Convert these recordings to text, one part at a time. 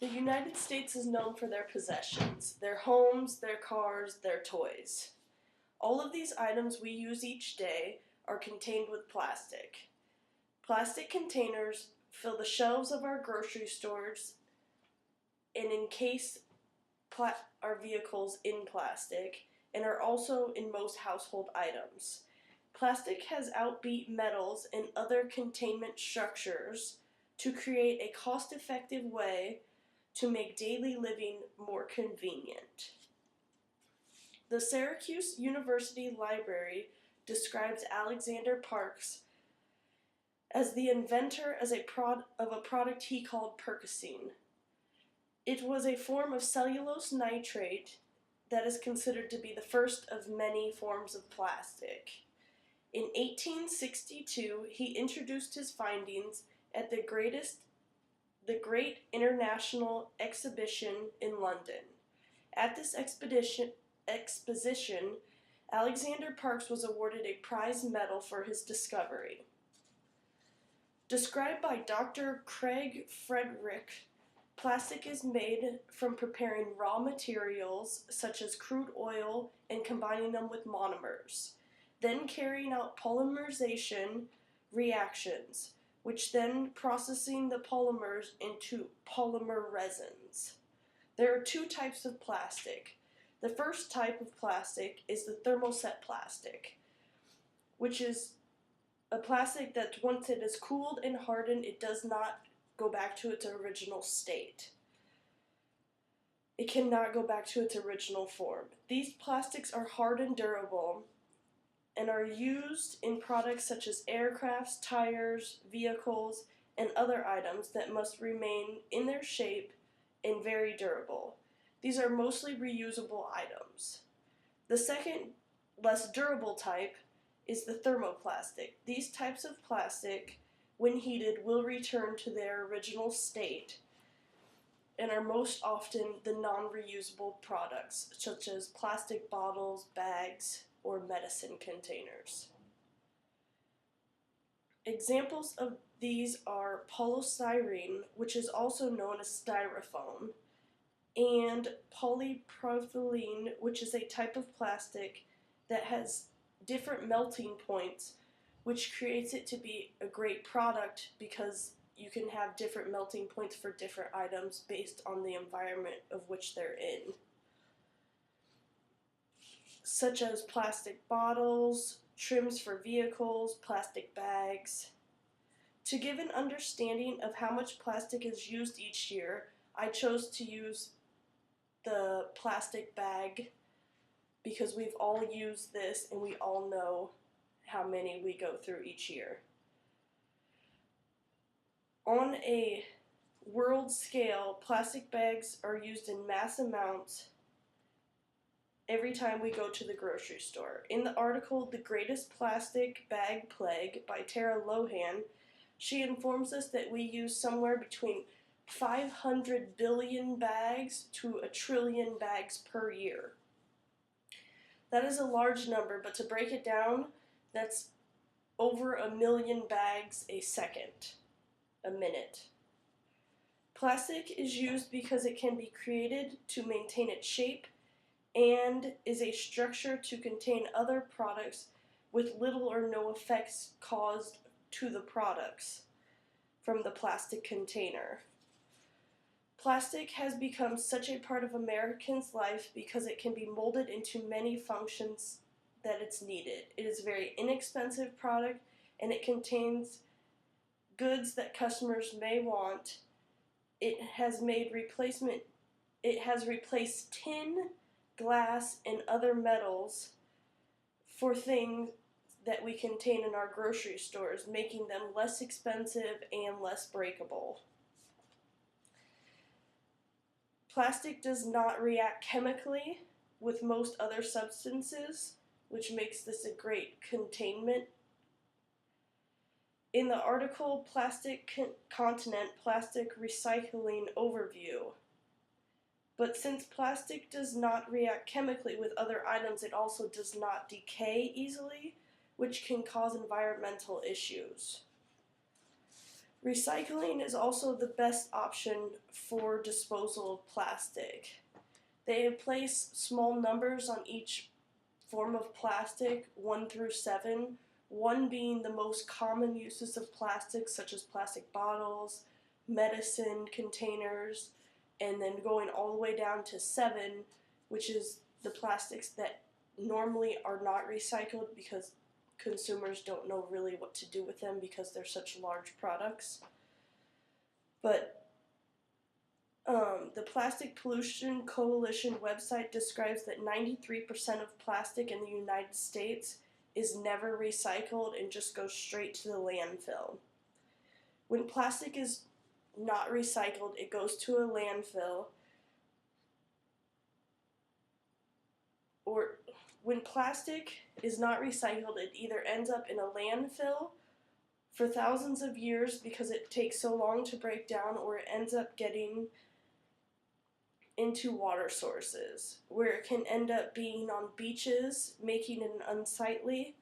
The United States is known for their possessions, their homes, their cars, their toys. All of these items we use each day are contained with plastic. Plastic containers fill the shelves of our grocery stores and encase our vehicles in plastic and are also in most household items. Plastic has outbeat metals and other containment structures to create a cost-effective way to make daily living more convenient. The Syracuse University Library describes Alexander Parks as the inventor of a product he called Percocene. It was a form of cellulose nitrate that is considered to be the first of many forms of plastic. In 1862, he introduced his findings at the Great International Exhibition in London. At this exposition, Alexander Parks was awarded a prize medal for his discovery. Described by Dr. Craig Frederick, plastic is made from preparing raw materials such as crude oil and combining them with monomers, then carrying out polymerization reactions, which then processing the polymers into polymer resins. There are two types of plastic. The first type of plastic is the thermoset plastic, which is a plastic that once it is cooled and hardened, it does not go back to its original state. It cannot go back to its original form. These plastics are hard and durable and are used in products such as aircrafts, tires, vehicles, and other items that must remain in their shape and very durable. These are mostly reusable items. The second, less durable type is the thermoplastic. These types of plastic, when heated, will return to their original state and are most often the non-reusable products, such as plastic bottles, bags, or medicine containers. Examples of these are polystyrene, which is also known as styrofoam, and polypropylene, which is a type of plastic that has different melting points, which creates it to be a great product because you can have different melting points for different items based on the environment of which they're in, such as plastic bottles, trims for vehicles, plastic bags. To give an understanding of how much plastic is used each year, I chose to use the plastic bag because we've all used this and we all know how many we go through each year. On a world scale, plastic bags are used in mass amounts every time we go to the grocery store. In the article, The Greatest Plastic Bag Plague by Tara Lohan, she informs us that we use somewhere between 500 billion bags to 1 trillion bags per year. That is a large number, but to break it down, that's over 1 million bags a minute. Plastic is used because it can be created to maintain its shape and is a structure to contain other products with little or no effects caused to the products from the plastic container. Plastic has become such a part of Americans' life because it can be molded into many functions that it's needed. It is a very inexpensive product and it contains goods that customers may want. It has replaced tin, glass, and other metals for things that we contain in our grocery stores, making them less expensive and less breakable. Plastic does not react chemically with most other substances, which makes this a great containment. In the article, Plastic Continent Plastic Recycling Overview. But since plastic does not react chemically with other items, it also does not decay easily, which can cause environmental issues. Recycling is also the best option for disposal of plastic. They place small numbers on each form of plastic, 1 through 7, 1 being the most common uses of plastic, such as plastic bottles, medicine containers, and then going all the way down to 7, which is the plastics that normally are not recycled because consumers don't know really what to do with them because they're such large products. But the Plastic Pollution Coalition website describes that 93% of plastic in the United States is never recycled and just goes straight to the landfill. When plastic is not recycled, it goes to a landfill, or when plastic is not recycled, it either ends up in a landfill for thousands of years because it takes so long to break down, or it ends up getting into water sources, where it can end up being on beaches, making it unsightly,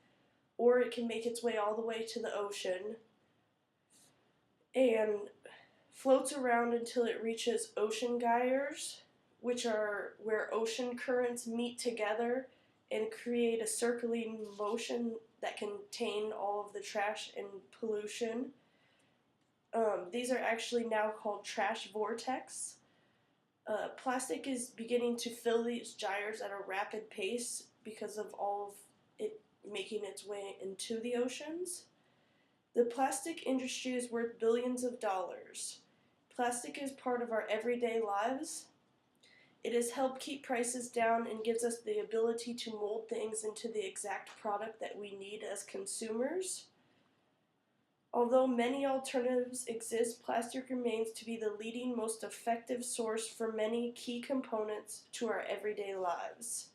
or it can make its way all the way to the ocean and floats around until it reaches ocean gyres, which are where ocean currents meet together and create a circling motion that contain all of the trash and pollution. These are actually now called trash vortex. Plastic is beginning to fill these gyres at a rapid pace because of all of it making its way into the oceans. The plastic industry is worth billions of dollars. Plastic is part of our everyday lives. It has helped keep prices down and gives us the ability to mold things into the exact product that we need as consumers. Although many alternatives exist, plastic remains to be the leading, most effective source for many key components to our everyday lives.